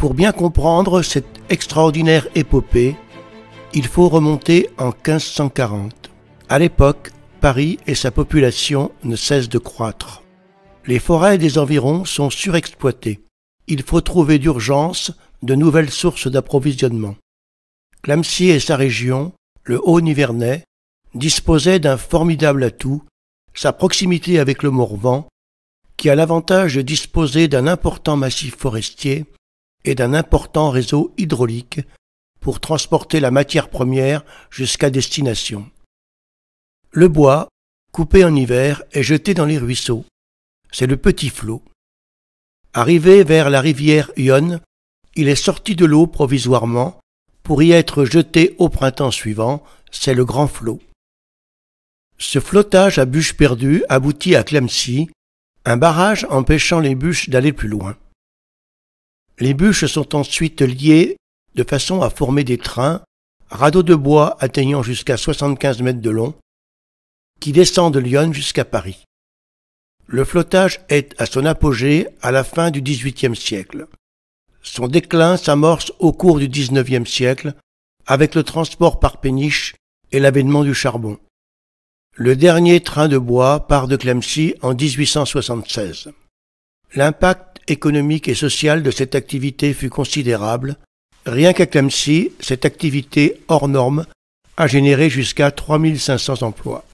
Pour bien comprendre cette extraordinaire épopée, il faut remonter en 1540. À l'époque, Paris et sa population ne cessent de croître. Les forêts des environs sont surexploitées. Il faut trouver d'urgence de nouvelles sources d'approvisionnement. Clamecy et sa région, le Haut-Nivernais, disposaient d'un formidable atout, sa proximité avec le Morvan, qui a l'avantage de disposer d'un important massif forestier et d'un important réseau hydraulique pour transporter la matière première jusqu'à destination. Le bois, coupé en hiver, est jeté dans les ruisseaux. C'est le petit flot. Arrivé vers la rivière Yonne, il est sorti de l'eau provisoirement pour y être jeté au printemps suivant, c'est le grand flot. Ce flottage à bûches perdues aboutit à Clamecy, un barrage empêchant les bûches d'aller plus loin. Les bûches sont ensuite liées de façon à former des trains, radeaux de bois atteignant jusqu'à 75 mètres de long, qui descendent de Lyon jusqu'à Paris. Le flottage est à son apogée à la fin du XVIIIe siècle. Son déclin s'amorce au cours du XIXe siècle avec le transport par péniche et l'avènement du charbon. Le dernier train de bois part de Clamecy en 1876. L'impact économique et social de cette activité fut considérable. Rien qu'à Clamecy, cette activité hors norme a généré jusqu'à 3500 emplois.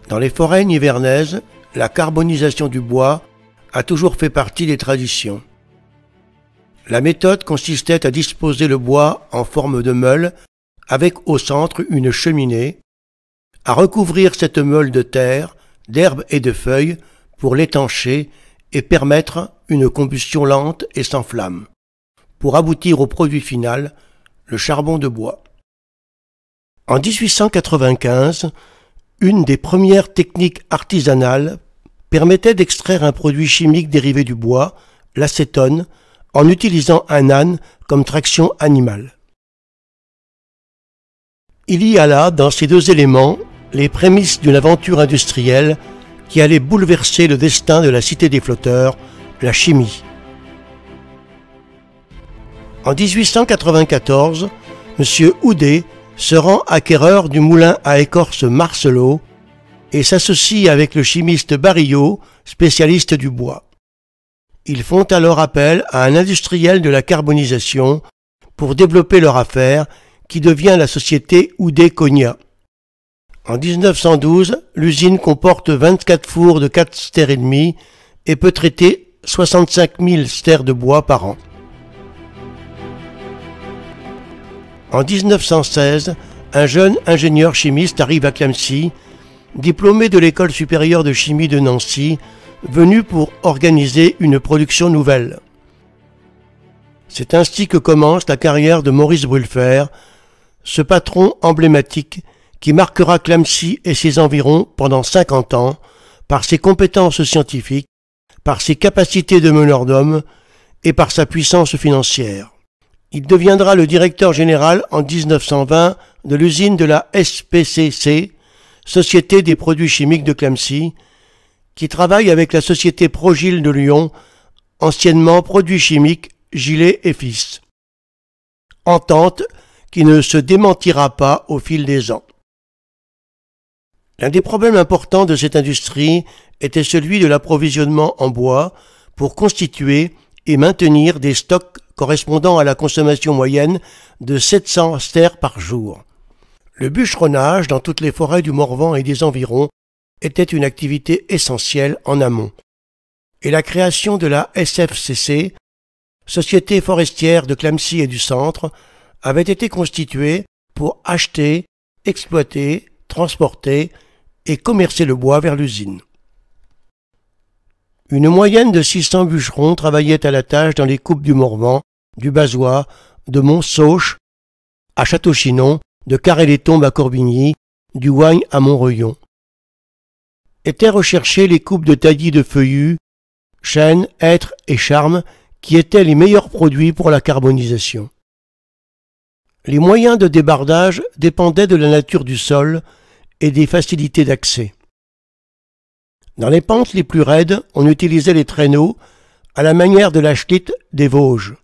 Dans les forêts nivernaises, la carbonisation du bois a toujours fait partie des traditions. La méthode consistait à disposer le bois en forme de meule avec au centre une cheminée, à recouvrir cette meule de terre, d'herbes et de feuilles pour l'étancher et permettre une combustion lente et sans flamme, pour aboutir au produit final, le charbon de bois. En 1895, une des premières techniques artisanales permettait d'extraire un produit chimique dérivé du bois, l'acétone, en utilisant un âne comme traction animale. Il y a là, dans ces deux éléments, les prémices d'une aventure industrielle qui allait bouleverser le destin de la cité des flotteurs, la chimie. En 1894, M. Houdet se rend acquéreur du moulin à écorce Marcelot et s'associe avec le chimiste Barillot, spécialiste du bois. Ils font alors appel à un industriel de la carbonisation pour développer leur affaire qui devient la société Houdet-Cognat. En 1912, l'usine comporte 24 fours de 4 stères et demi et peut traiter 65 000 stères de bois par an. En 1916, un jeune ingénieur chimiste arrive à Clamecy, diplômé de l'école supérieure de chimie de Nancy, venu pour organiser une production nouvelle. C'est ainsi que commence la carrière de Maurice Brülfer, ce patron emblématique qui marquera Clamecy et ses environs pendant 50 ans par ses compétences scientifiques, par ses capacités de meneur d'hommes et par sa puissance financière. Il deviendra le directeur général en 1920 de l'usine de la SPCC, Société des produits chimiques de Clamecy, qui travaille avec la société Progil de Lyon, anciennement Produits chimiques Gillet et Fils. Entente qui ne se démentira pas au fil des ans. L'un des problèmes importants de cette industrie était celui de l'approvisionnement en bois pour constituer et maintenir des stocks correspondant à la consommation moyenne de 700 stères par jour. Le bûcheronnage dans toutes les forêts du Morvan et des environs était une activité essentielle en amont. Et la création de la SFCC, Société forestière de Clamecy et du Centre, avait été constituée pour acheter, exploiter, transporter et commercer le bois vers l'usine. Une moyenne de 600 bûcherons travaillaient à la tâche dans les coupes du Morvan, du Bazois, de Montsauche à Château-Chinon, de Carré-les-Tombes à Corbigny, du Ouagne à Montreuil. Étaient recherchées les coupes de taillis de feuillus, chênes, hêtres et charmes qui étaient les meilleurs produits pour la carbonisation. Les moyens de débardage dépendaient de la nature du sol et des facilités d'accès. Dans les pentes les plus raides, on utilisait les traîneaux à la manière de la schlitt des Vosges.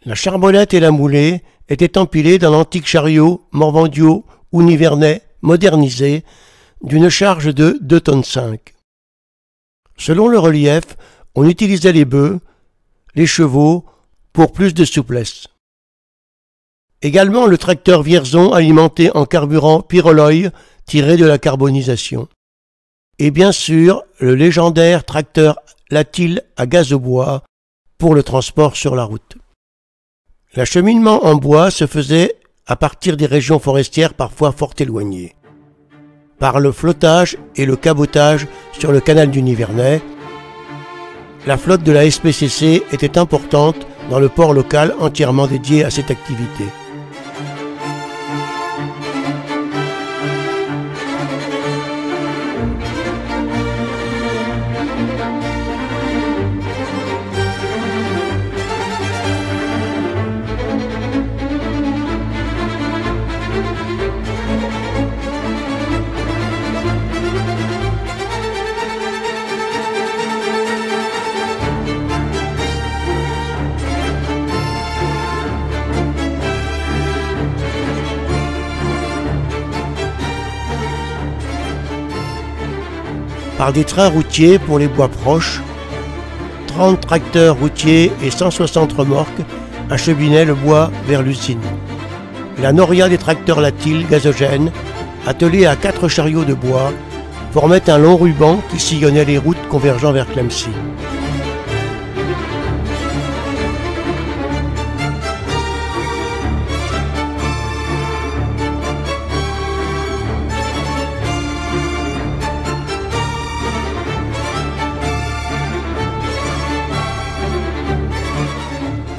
La charbonnette et la moulée étaient empilées dans l'antique chariot morvandiau ou nivernais modernisé d'une charge de 2,5 tonnes. Selon le relief, on utilisait les bœufs, les chevaux pour plus de souplesse. Également le tracteur Vierzon alimenté en carburant pyrroloï tiré de la carbonisation. Et bien sûr le légendaire tracteur Latil à gazobois pour le transport sur la route. L'acheminement en bois se faisait à partir des régions forestières parfois fort éloignées. Par le flottage et le cabotage sur le canal du Nivernais, la flotte de la SPCC était importante dans le port local entièrement dédié à cette activité. Par des trains routiers pour les bois proches, 30 tracteurs routiers et 160 remorques acheminaient le bois vers l'usine. La noria des tracteurs Latil gazogènes, attelés à 4 chariots de bois, formait un long ruban qui sillonnait les routes convergeant vers Clamecy.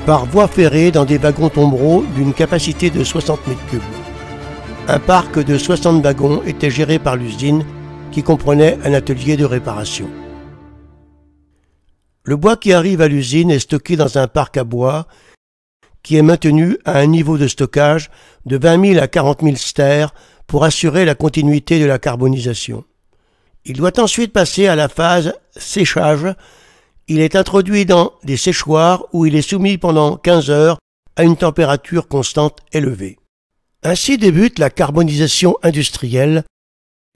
Par voie ferrée dans des wagons tombereaux d'une capacité de 60 mètres cubes. Un parc de 60 wagons était géré par l'usine qui comprenait un atelier de réparation. Le bois qui arrive à l'usine est stocké dans un parc à bois qui est maintenu à un niveau de stockage de 20 000 à 40 000 stères pour assurer la continuité de la carbonisation. Il doit ensuite passer à la phase séchage. Il est introduit dans des séchoirs où il est soumis pendant 15 heures à une température constante élevée. Ainsi débute la carbonisation industrielle.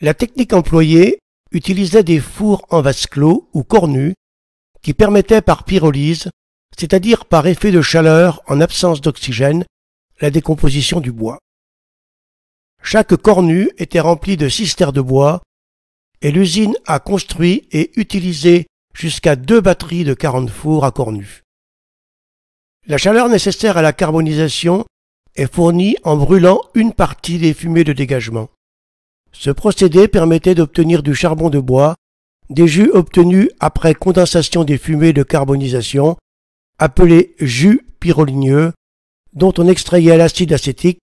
La technique employée utilisait des fours en vase clos ou cornus qui permettaient par pyrolyse, c'est-à-dire par effet de chaleur en absence d'oxygène, la décomposition du bois. Chaque cornu était rempli de cistères de bois et l'usine a construit et utilisé jusqu'à 2 batteries de 40 fours à cornus. La chaleur nécessaire à la carbonisation est fournie en brûlant une partie des fumées de dégagement. Ce procédé permettait d'obtenir du charbon de bois, des jus obtenus après condensation des fumées de carbonisation, appelés jus pyroligneux, dont on extrayait l'acide acétique,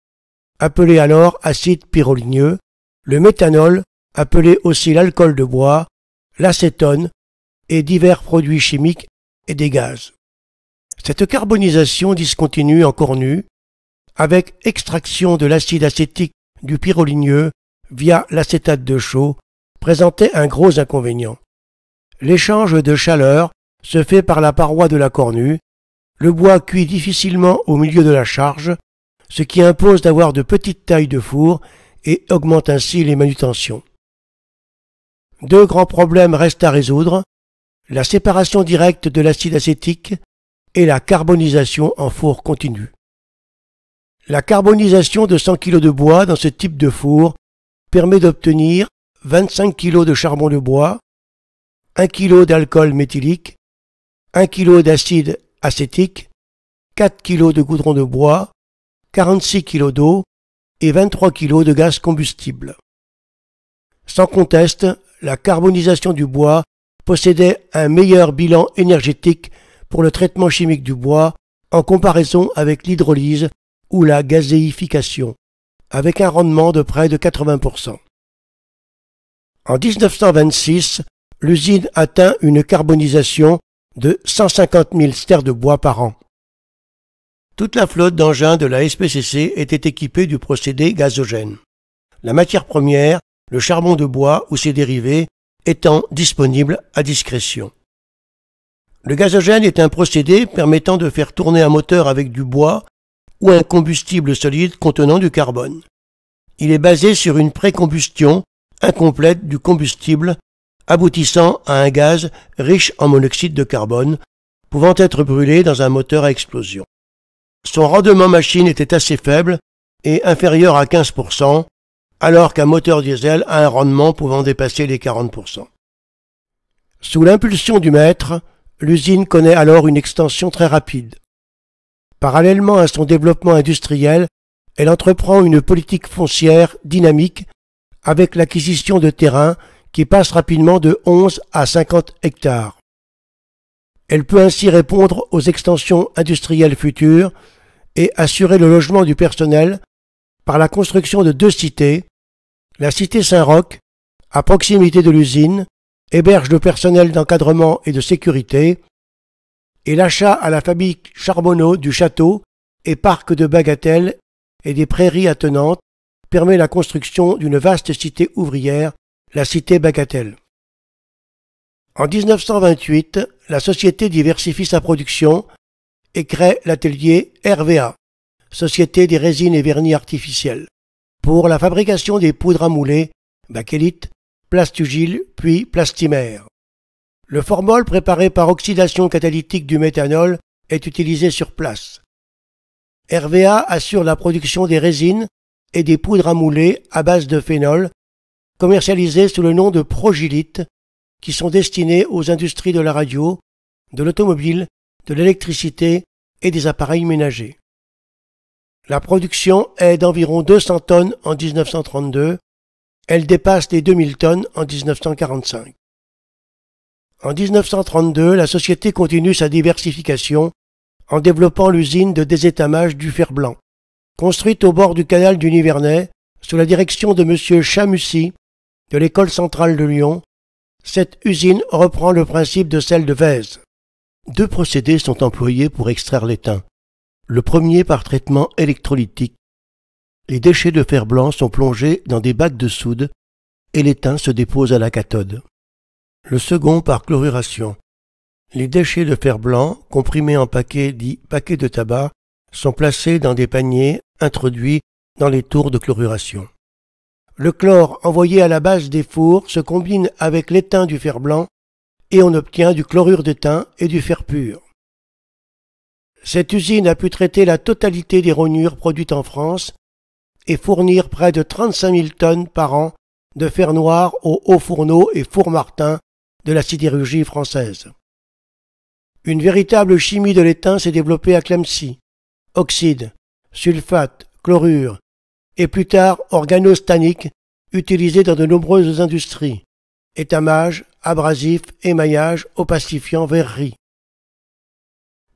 appelé alors acide pyroligneux, le méthanol, appelé aussi l'alcool de bois, l'acétone, et divers produits chimiques et des gaz. Cette carbonisation discontinue en cornu, avec extraction de l'acide acétique du pyroligneux via l'acétate de chaux, présentait un gros inconvénient. L'échange de chaleur se fait par la paroi de la cornue, le bois cuit difficilement au milieu de la charge, ce qui impose d'avoir de petites tailles de four et augmente ainsi les manutentions. 2 grands problèmes restent à résoudre: la séparation directe de l'acide acétique et la carbonisation en four continu. La carbonisation de 100 kg de bois dans ce type de four permet d'obtenir 25 kg de charbon de bois, 1 kg d'alcool méthylique, 1 kg d'acide acétique, 4 kg de goudron de bois, 46 kg d'eau et 23 kg de gaz combustible. Sans conteste, la carbonisation du bois possédait un meilleur bilan énergétique pour le traitement chimique du bois en comparaison avec l'hydrolyse ou la gazéification, avec un rendement de près de 80%. En 1926, l'usine atteint une carbonisation de 150 000 stères de bois par an. Toute la flotte d'engins de la SPCC était équipée du procédé gazogène. La matière première, le charbon de bois ou ses dérivés, étant disponibles à discrétion. Le gazogène est un procédé permettant de faire tourner un moteur avec du bois ou un combustible solide contenant du carbone. Il est basé sur une précombustion incomplète du combustible aboutissant à un gaz riche en monoxyde de carbone, pouvant être brûlé dans un moteur à explosion. Son rendement machine était assez faible et inférieur à 15%, alors qu'un moteur diesel a un rendement pouvant dépasser les 40%. Sous l'impulsion du maître, l'usine connaît alors une extension très rapide. Parallèlement à son développement industriel, elle entreprend une politique foncière dynamique avec l'acquisition de terrains qui passe rapidement de 11 à 50 hectares. Elle peut ainsi répondre aux extensions industrielles futures et assurer le logement du personnel par la construction de 2 cités. La cité Saint-Roch, à proximité de l'usine, héberge le personnel d'encadrement et de sécurité, et l'achat à la famille Charbonneau du château et parc de Bagatelle et des prairies attenantes permet la construction d'une vaste cité ouvrière, la cité Bagatelle. En 1928, la société diversifie sa production et crée l'atelier RVA, Société des résines et vernis artificiels, pour la fabrication des poudres à mouler, bakélite, plastugile puis plastimère. Le formol préparé par oxydation catalytique du méthanol est utilisé sur place. RVA assure la production des résines et des poudres à mouler à base de phénol, commercialisées sous le nom de Progilite, qui sont destinées aux industries de la radio, de l'automobile, de l'électricité et des appareils ménagers. La production est d'environ 200 tonnes en 1932, elle dépasse les 2000 tonnes en 1945. En 1932, la société continue sa diversification en développant l'usine de désétamage du fer blanc. Construite au bord du canal du Nivernais, sous la direction de M. Chamussy, de l'École centrale de Lyon, cette usine reprend le principe de celle de Vèze. 2 procédés sont employés pour extraire l'étain. Le premier par traitement électrolytique. Les déchets de fer blanc sont plongés dans des bacs de soude et l'étain se dépose à la cathode. Le second par chloruration. Les déchets de fer blanc, comprimés en paquets dits paquets de tabac, sont placés dans des paniers introduits dans les tours de chloruration. Le chlore envoyé à la base des fours se combine avec l'étain du fer blanc et on obtient du chlorure d'étain et du fer pur. Cette usine a pu traiter la totalité des rognures produites en France et fournir près de 35 000 tonnes par an de fer noir aux hauts fourneaux et fours Martin de la sidérurgie française. Une véritable chimie de l'étain s'est développée à Clamecy. Oxyde, sulfate, chlorure et plus tard organostanique utilisés dans de nombreuses industries, étamage, abrasif, émaillage, opacifiant, verrerie.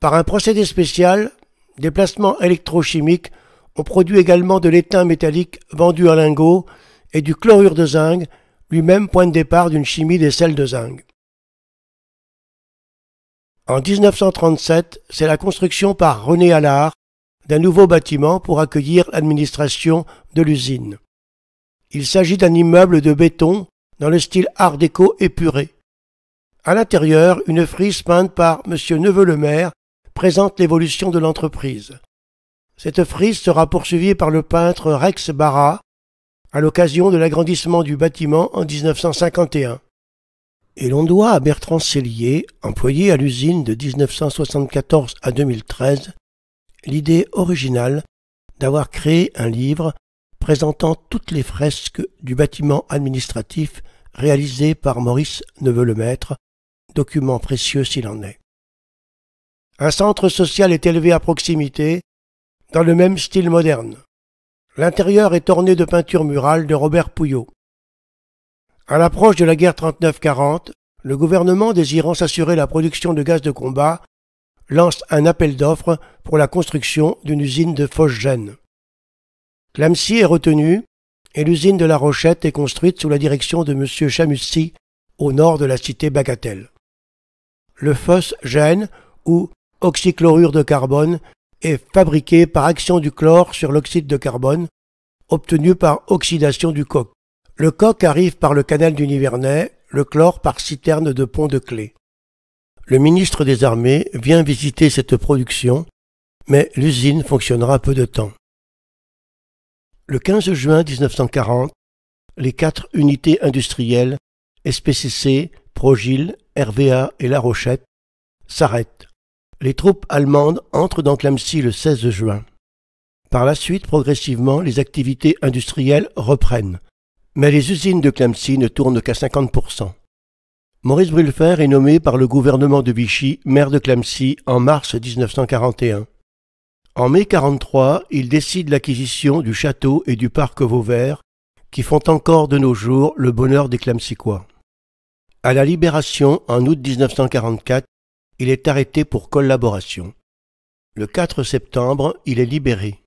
Par un procédé spécial, des placements électrochimiques, on produit également de l'étain métallique vendu en lingots et du chlorure de zinc, lui-même point de départ d'une chimie des sels de zinc. En 1937, c'est la construction par René Allard d'un nouveau bâtiment pour accueillir l'administration de l'usine. Il s'agit d'un immeuble de béton dans le style art déco épuré. À l'intérieur, une frise peinte par M. Neveu-le-Maire présente l'évolution de l'entreprise. Cette frise sera poursuivie par le peintre Rex Barra à l'occasion de l'agrandissement du bâtiment en 1951. Et l'on doit à Bertrand Cellier, employé à l'usine de 1974 à 2013, l'idée originale d'avoir créé un livre présentant toutes les fresques du bâtiment administratif réalisé par Maurice Neveu-le-Maître, document précieux s'il en est. Un centre social est élevé à proximité, dans le même style moderne. L'intérieur est orné de peintures murales de Robert Pouillot. À l'approche de la guerre 39-40, le gouvernement, désirant s'assurer la production de gaz de combat, lance un appel d'offres pour la construction d'une usine de phosgène. Clamecy est retenu et l'usine de La Rochette est construite sous la direction de M. Chamussy, au nord de la cité Bagatelle. Le phosgène, ou oxychlorure de carbone, est fabriqué par action du chlore sur l'oxyde de carbone, obtenu par oxydation du coke. Le coke arrive par le canal du Nivernais, le chlore par citerne de Pont-de-Clé. Le ministre des Armées vient visiter cette production, mais l'usine fonctionnera peu de temps. Le 15 juin 1940, les 4 unités industrielles, SPCC, Progil, RVA et La Rochette, s'arrêtent. Les troupes allemandes entrent dans Clamecy le 16 juin. Par la suite, progressivement, les activités industrielles reprennent. Mais les usines de Clamecy ne tournent qu'à 50%. Maurice Brülfer est nommé par le gouvernement de Vichy maire de Clamecy en mars 1941. En mai 1943, il décide l'acquisition du château et du parc Vauvert, qui font encore de nos jours le bonheur des Clamecycois. À la Libération, en août 1944, il est arrêté pour collaboration. Le 4 septembre, il est libéré.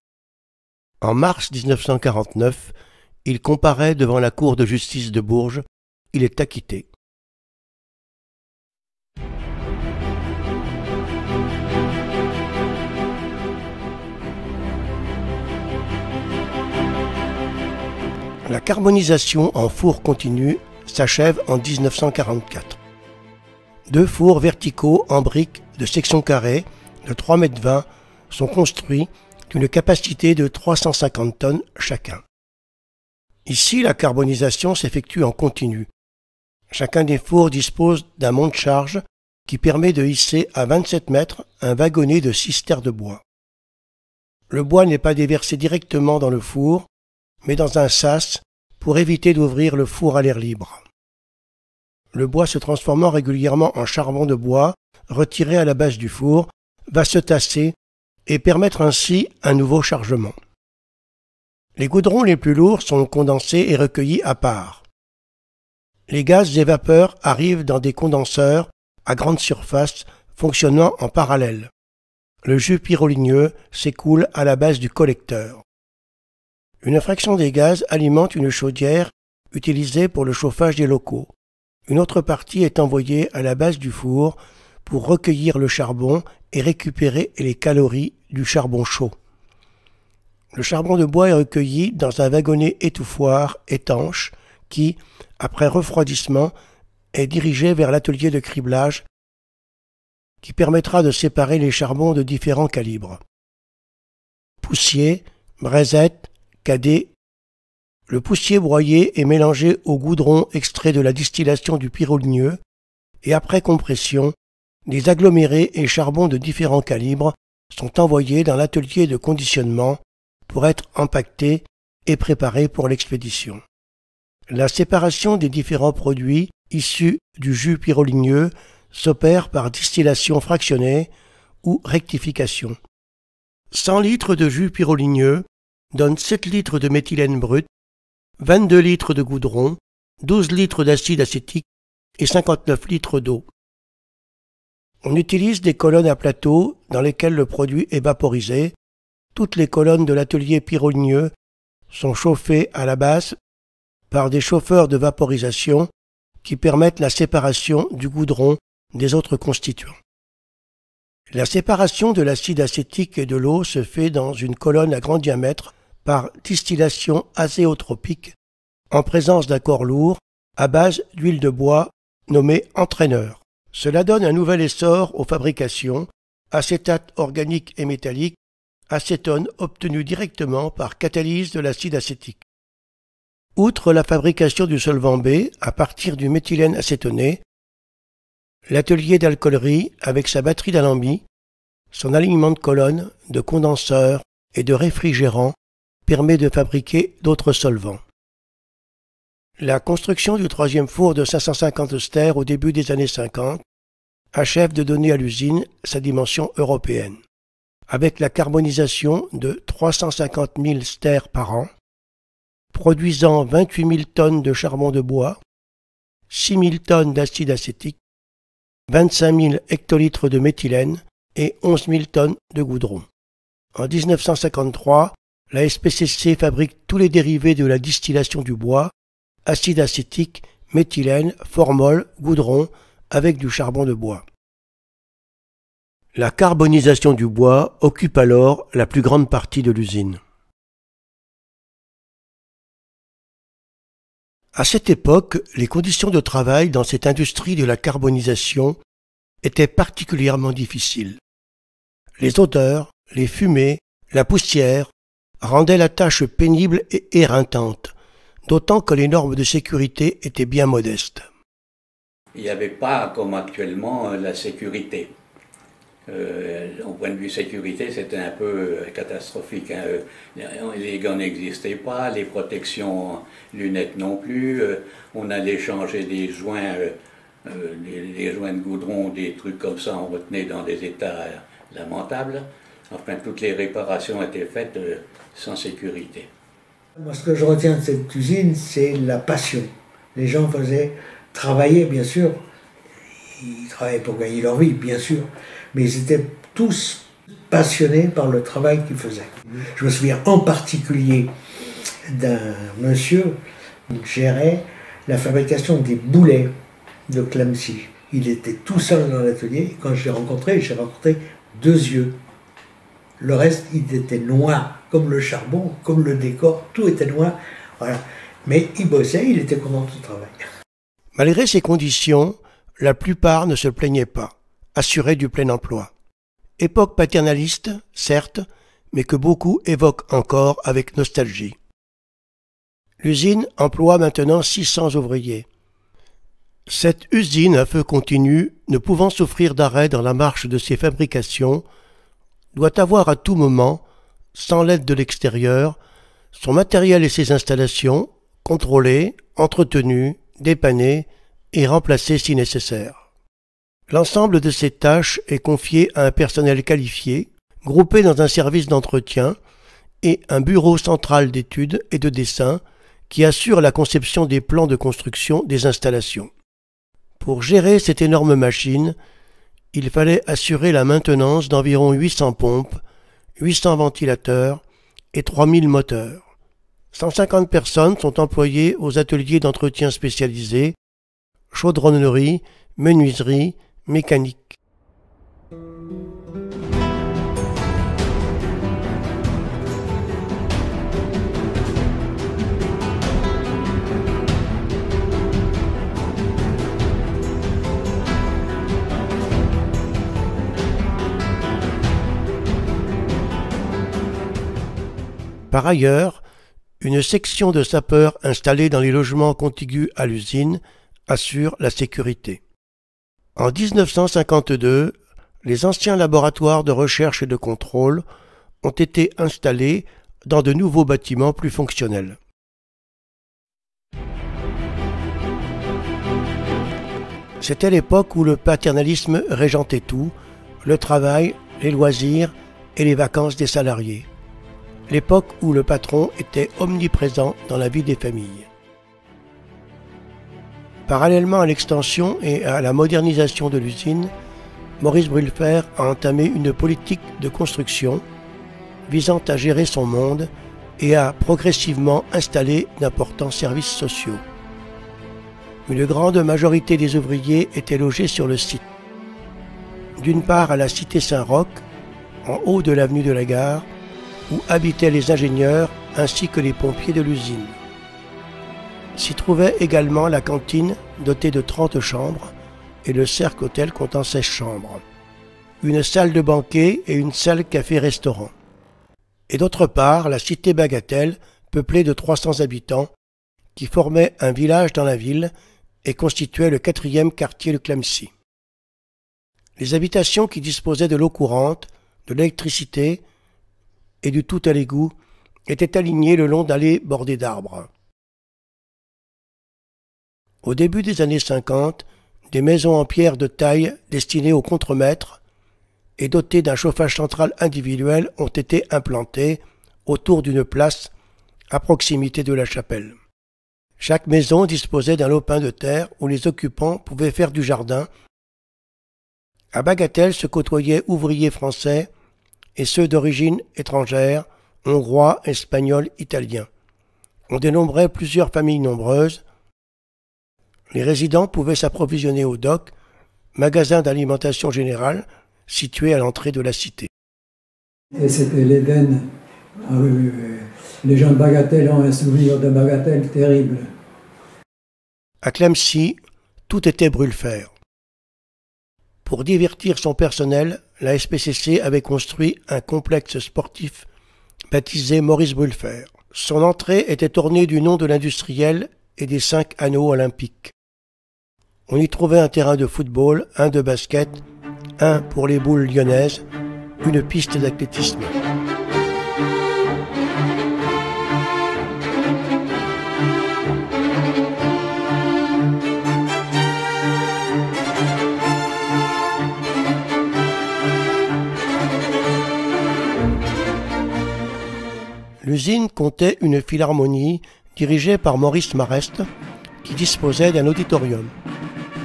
En mars 1949, il comparaît devant la Cour de justice de Bourges. Il est acquitté. La carbonisation en four continu s'achève en 1944. 2 fours verticaux en briques de section carrée de 3,20 m sont construits d'une capacité de 350 tonnes chacun. Ici, la carbonisation s'effectue en continu. Chacun des fours dispose d'un monte-charge qui permet de hisser à 27 mètres un wagonnet de cistern de bois. Le bois n'est pas déversé directement dans le four, mais dans un sas pour éviter d'ouvrir le four à l'air libre. Le bois se transformant régulièrement en charbon de bois, retiré à la base du four, va se tasser et permettre ainsi un nouveau chargement. Les goudrons les plus lourds sont condensés et recueillis à part. Les gaz et vapeurs arrivent dans des condenseurs à grande surface fonctionnant en parallèle. Le jus pyroligneux s'écoule à la base du collecteur. Une fraction des gaz alimente une chaudière utilisée pour le chauffage des locaux. Une autre partie est envoyée à la base du four pour recueillir le charbon et récupérer les calories du charbon chaud. Le charbon de bois est recueilli dans un wagonnet étouffoir étanche qui, après refroidissement, est dirigé vers l'atelier de criblage qui permettra de séparer les charbons de différents calibres. Poussier, braisette, cadet. Le poussier broyé est mélangé au goudron extrait de la distillation du pyroligneux et après compression, des agglomérés et charbons de différents calibres sont envoyés dans l'atelier de conditionnement pour être empaquetés et préparés pour l'expédition. La séparation des différents produits issus du jus pyroligneux s'opère par distillation fractionnée ou rectification. 100 litres de jus pyroligneux donnent 7 litres de méthylène brut, 22 litres de goudron, 12 litres d'acide acétique et 59 litres d'eau. On utilise des colonnes à plateau dans lesquelles le produit est vaporisé. Toutes les colonnes de l'atelier pyroligneux sont chauffées à la base par des chauffeurs de vaporisation qui permettent la séparation du goudron des autres constituants. La séparation de l'acide acétique et de l'eau se fait dans une colonne à grand diamètre par distillation azéotropique en présence d'un corps lourd à base d'huile de bois nommé entraîneur. Cela donne un nouvel essor aux fabrications, acétate organique et métallique, acétone obtenu directement par catalyse de l'acide acétique. Outre la fabrication du solvant B à partir du méthylène acétoné, l'atelier d'alcoolerie avec sa batterie d'alambic, son alignement de colonnes, de condenseurs et de réfrigérants permet de fabriquer d'autres solvants. La construction du 3e four de 550 stères au début des années 50 achève de donner à l'usine sa dimension européenne. Avec la carbonisation de 350 000 stères par an, produisant 28 000 tonnes de charbon de bois, 6 000 tonnes d'acide acétique, 25 000 hectolitres de méthylène et 11 000 tonnes de goudron. En 1953, la SPCC fabrique tous les dérivés de la distillation du bois, acide acétique, méthylène, formol, goudron, avec du charbon de bois. La carbonisation du bois occupe alors la plus grande partie de l'usine. À cette époque, les conditions de travail dans cette industrie de la carbonisation étaient particulièrement difficiles. Les odeurs, les fumées, la poussière rendaient la tâche pénible et éreintante, d'autant que les normes de sécurité étaient bien modestes. Il n'y avait pas, comme actuellement, la sécurité. Au point de vue sécurité, c'était un peu catastrophique. Les gants n'existaient pas, les protections lunettes non plus. On allait changer des joints, les joints de goudron, des trucs comme ça, on retenait dans des états lamentables. Enfin, toutes les réparations étaient faites sans sécurité. Moi, ce que je retiens de cette usine, c'est la passion. Les gens travaillaient, bien sûr. Ils travaillaient pour gagner leur vie, bien sûr. Mais ils étaient tous passionnés par le travail qu'ils faisaient. Je me souviens en particulier d'un monsieur qui gérait la fabrication des boulets de Clamcy. Il était tout seul dans l'atelier. Quand je l'ai rencontré, j'ai rencontré 2 yeux. Le reste, il était noir, comme le charbon, comme le décor, tout était noir. Voilà. Mais il bossait, il était content de son travail. Malgré ces conditions, la plupart ne se plaignaient pas, assurés du plein emploi. Époque paternaliste, certes, mais que beaucoup évoquent encore avec nostalgie. L'usine emploie maintenant 600 ouvriers. Cette usine à feu continu, ne pouvant souffrir d'arrêt dans la marche de ses fabrications, doit avoir à tout moment, sans l'aide de l'extérieur, son matériel et ses installations contrôlés, entretenus, dépannés et remplacés si nécessaire. L'ensemble de ces tâches est confié à un personnel qualifié, groupé dans un service d'entretien et un bureau central d'études et de dessin qui assure la conception des plans de construction des installations. Pour gérer cette énorme machine, il fallait assurer la maintenance d'environ 800 pompes, 800 ventilateurs et 3000 moteurs. 150 personnes sont employées aux ateliers d'entretien spécialisés, chaudronnerie, menuiserie, mécanique. Par ailleurs, une section de sapeurs installée dans les logements contigus à l'usine assure la sécurité. En 1952, les anciens laboratoires de recherche et de contrôle ont été installés dans de nouveaux bâtiments plus fonctionnels. C'était l'époque où le paternalisme régentait tout, le travail, les loisirs et les vacances des salariés. L'époque où le patron était omniprésent dans la vie des familles. Parallèlement à l'extension et à la modernisation de l'usine, Maurice Brülfer a entamé une politique de construction visant à gérer son monde et à progressivement installer d'importants services sociaux. Une grande majorité des ouvriers étaient logés sur le site. D'une part à la cité Saint-Roch, en haut de l'avenue de la Gare, où habitaient les ingénieurs ainsi que les pompiers de l'usine. S'y trouvait également la cantine dotée de 30 chambres et le cercle-hôtel comptant 16 chambres, une salle de banquet et une salle café-restaurant. Et d'autre part la cité Bagatelle, peuplée de 300 habitants, qui formait un village dans la ville et constituait le 4e quartier de Clamcy. Les habitations qui disposaient de l'eau courante, de l'électricité et du tout à l'égout étaient alignées le long d'allées bordées d'arbres. Au début des années 50, des maisons en pierre de taille destinées aux contremaîtres et dotées d'un chauffage central individuel ont été implantées autour d'une place à proximité de la chapelle. Chaque maison disposait d'un lopin de terre où les occupants pouvaient faire du jardin. À Bagatelle se côtoyaient ouvriers français et ceux d'origine étrangère, hongrois, espagnols, italiens. On dénombrait plusieurs familles nombreuses. Les résidents pouvaient s'approvisionner au dock, magasin d'alimentation générale, situé à l'entrée de la cité. Et c'était l'Éden. Ah oui, oui, oui. Les gens de Bagatelle ont un souvenir de Bagatelle terrible. À Clamecy, tout était brûle-fer. Pour divertir son personnel, la SPCC avait construit un complexe sportif baptisé Maurice Brûlfer. Son entrée était ornée du nom de l'industriel et des 5 anneaux olympiques. On y trouvait un terrain de football, un de basket, un pour les boules lyonnaises, une piste d'athlétisme. L'usine comptait une philharmonie dirigée par Maurice Marest, qui disposait d'un auditorium,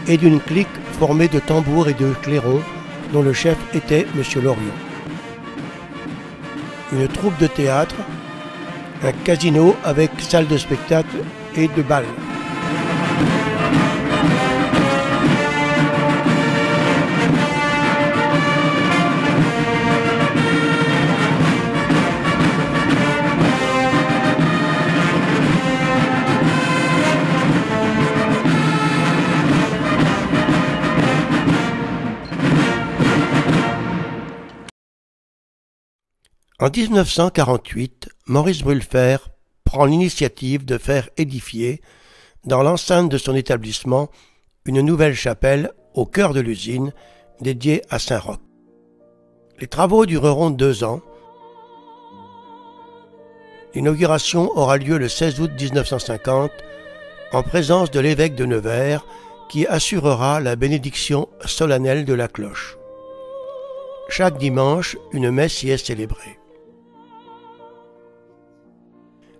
et d'une clique formée de tambours et de clairons, dont le chef était M. Lorion. Une troupe de théâtre, un casino avec salle de spectacle et de bal. En 1948, Maurice Brûlfer prend l'initiative de faire édifier, dans l'enceinte de son établissement, une nouvelle chapelle au cœur de l'usine, dédiée à Saint-Roch. Les travaux dureront 2 ans. L'inauguration aura lieu le 16 août 1950, en présence de l'évêque de Nevers, qui assurera la bénédiction solennelle de la cloche. Chaque dimanche, une messe y est célébrée.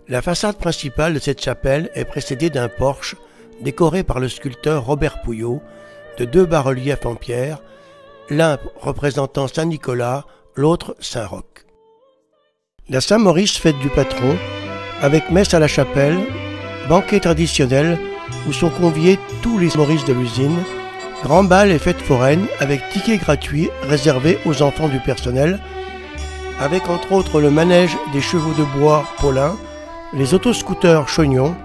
La façade principale de cette chapelle est précédée d'un porche décoré par le sculpteur Robert Pouillot de 2 bas-reliefs en pierre, l'un représentant Saint-Nicolas, l'autre Saint-Roch. La Saint-Maurice, fête du patron, avec messe à la chapelle, banquet traditionnel où sont conviés tous les Maurice de l'usine, grand bal et fête foraine avec tickets gratuits réservés aux enfants du personnel, avec entre autres le manège des chevaux de bois Paulin, les autoscooters Chognon,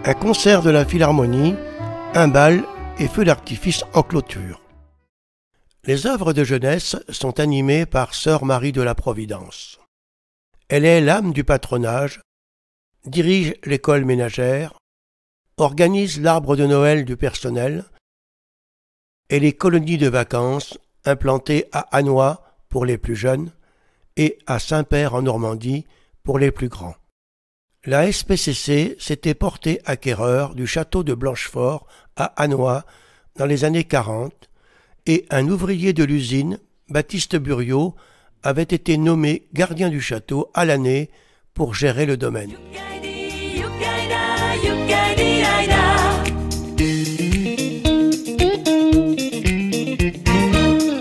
un concert de la Philharmonie, un bal et feux d'artifice en clôture. Les œuvres de jeunesse sont animées par Sœur Marie de la Providence. Elle est l'âme du patronage, dirige l'école ménagère, organise l'arbre de Noël du personnel et les colonies de vacances implantées à Hannois pour les plus jeunes et à Saint-Père en Normandie pour les plus grands. La SPCC s'était portée acquéreur du château de Blanchefort à Hannois dans les années 40 et un ouvrier de l'usine, Baptiste Buriot, avait été nommé gardien du château à l'année pour gérer le domaine.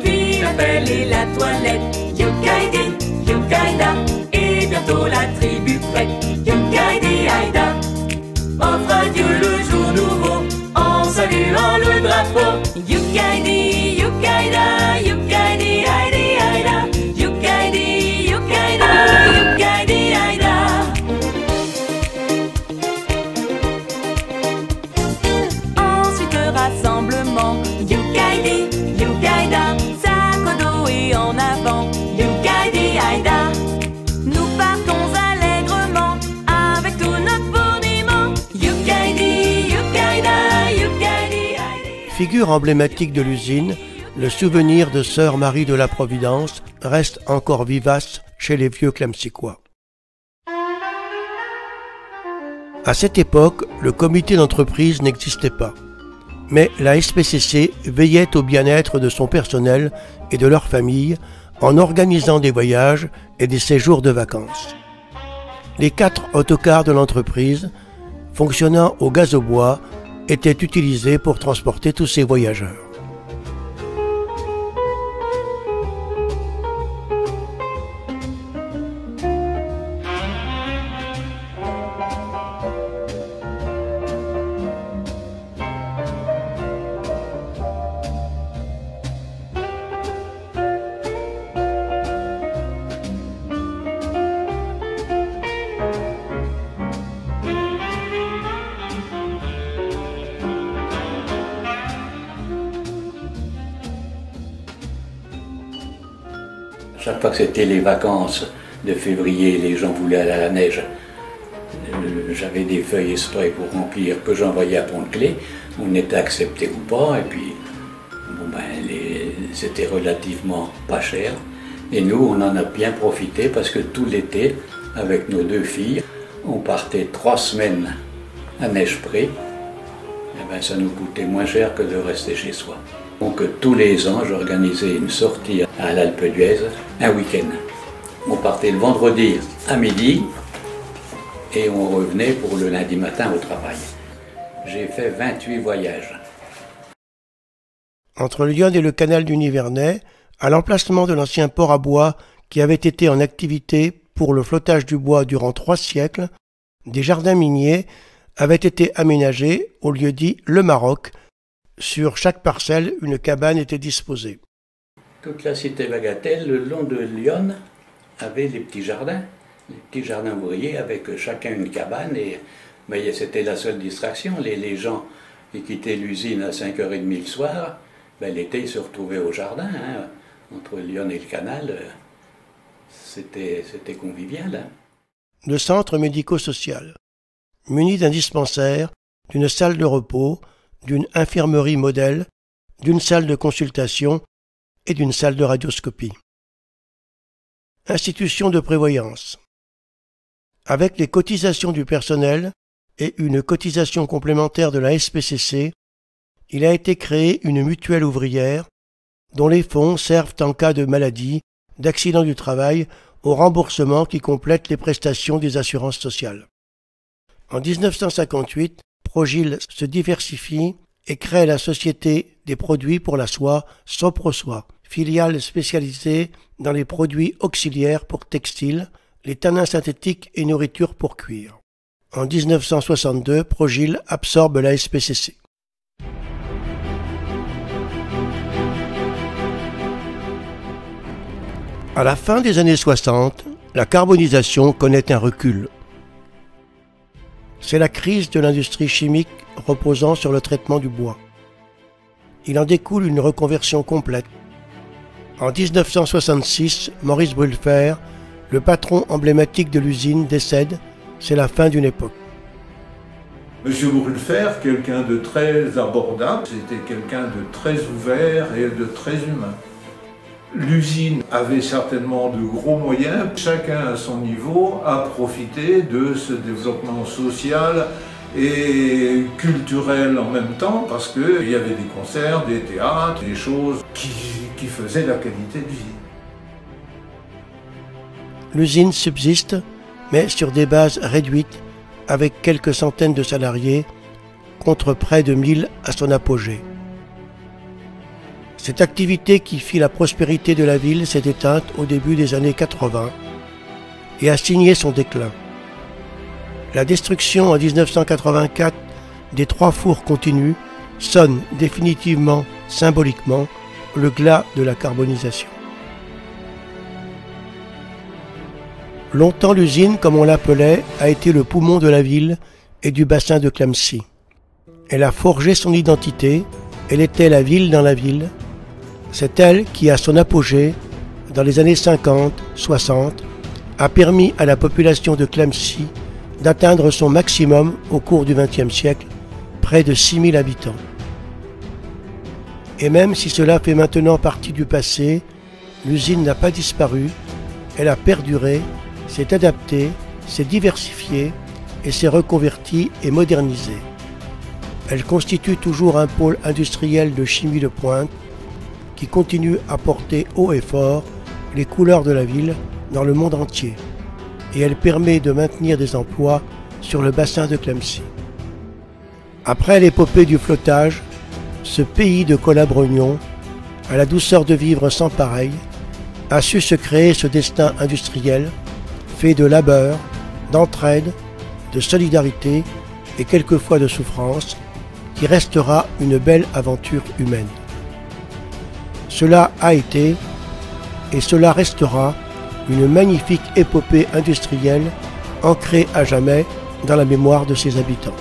Puis l'appel et la toilette, Yukaidi, Yukaida, et bientôt la tribu prête, Yukaidi Aïda. Offre à Dieu le jour nouveau, en saluant le drapeau, Yukaidi, Yukaida, Yukaidi Aïdi Aïda, Yukaidi, Yukaida, Yukaidi Aïda. Ensuite rassemblement, Yukaidi, Yukaida, sac au dos et en avant, Yukaidi Aïda. Nous partons allègrement avec tout notre fourniment, Yukaidi, Yukaida, Yukaidi Aïda. Figure emblématique de l'usine, le souvenir de Sœur Marie de la Providence reste encore vivace chez les vieux Clamsicois. À cette époque, le comité d'entreprise n'existait pas, mais la SPCC veillait au bien-être de son personnel et de leur famille en organisant des voyages et des séjours de vacances. Les 4 autocars de l'entreprise, fonctionnant au gasobois, étaient utilisés pour transporter tous ces voyageurs. Chaque fois que c'était les vacances de février, les gens voulaient aller à la neige. J'avais des feuilles exprès pour remplir que j'envoyais à Pont-de-Clé. On était accepté ou pas, et puis bon c'était relativement pas cher. Et nous, on en a bien profité parce que tout l'été, avec nos 2 filles, on partait 3 semaines à Neige-Pré. Et ça nous coûtait moins cher que de rester chez soi. Donc tous les ans, j'organisais une sortie à l'Alpe d'Huez, un week-end. On partait le vendredi à midi et on revenait pour le lundi matin au travail. J'ai fait 28 voyages. Entre Lyon et le canal du Nivernais, à l'emplacement de l'ancien port à bois qui avait été en activité pour le flottage du bois durant 3 siècles, des jardins miniers avaient été aménagés au lieu dit Le Maroc. Sur chaque parcelle, une cabane était disposée. Toute la cité Bagatelle, le long de Lyon, avait les petits jardins ouvriers avec chacun une cabane. Mais c'était la seule distraction. Les gens qui quittaient l'usine à 5h30 le soir, l'été ils se retrouvaient au jardin. Entre Lyon et le canal, c'était convivial. Le centre médico-social, muni d'un dispensaire, d'une salle de repos, d'une infirmerie modèle, d'une salle de consultation et d'une salle de radioscopie. Institution de prévoyance. Avec les cotisations du personnel et une cotisation complémentaire de la SPCC, il a été créé une mutuelle ouvrière dont les fonds servent en cas de maladie, d'accident du travail, au remboursement qui complète les prestations des assurances sociales. En 1958, Progil se diversifie et crée la Société des produits pour la soie, Soprosoie, filiale spécialisée dans les produits auxiliaires pour textiles, les tanins synthétiques et nourriture pour cuir. En 1962, Progil absorbe la SPCC. À la fin des années 60, la carbonisation connaît un recul. C'est la crise de l'industrie chimique reposant sur le traitement du bois. Il en découle une reconversion complète. En 1966, Maurice Brülfer, le patron emblématique de l'usine, décède. C'est la fin d'une époque. Monsieur Brülfer, quelqu'un de très abordable, c'était quelqu'un de très ouvert et de très humain. L'usine avait certainement de gros moyens. Chacun à son niveau a profité de ce développement social et culturel en même temps parce qu'il y avait des concerts, des théâtres, des choses qui faisaient la qualité de vie. L'usine subsiste, mais sur des bases réduites, avec quelques centaines de salariés, contre près de 1000 à son apogée. Cette activité qui fit la prospérité de la ville s'est éteinte au début des années 80 et a signé son déclin. La destruction en 1984 des 3 fours continus sonne définitivement, symboliquement, le glas de la carbonisation. Longtemps l'usine, comme on l'appelait, a été le poumon de la ville et du bassin de Clamecy. Elle a forgé son identité, elle était la ville dans la ville. C'est elle qui, à son apogée, dans les années 50-60, a permis à la population de Clamecy d'atteindre son maximum au cours du XXe siècle, près de 6000 habitants. Et même si cela fait maintenant partie du passé, l'usine n'a pas disparu, elle a perduré, s'est adaptée, s'est diversifiée et s'est reconvertie et modernisée. Elle constitue toujours un pôle industriel de chimie de pointe qui continue à porter haut et fort les couleurs de la ville dans le monde entier. Et elle permet de maintenir des emplois sur le bassin de Clamecy. Après l'épopée du flottage, ce pays de Colat-Brognon, à la douceur de vivre sans pareil, a su se créer ce destin industriel fait de labeur, d'entraide, de solidarité et quelquefois de souffrance, qui restera une belle aventure humaine. Cela a été, et cela restera, une magnifique épopée industrielle ancrée à jamais dans la mémoire de ses habitants.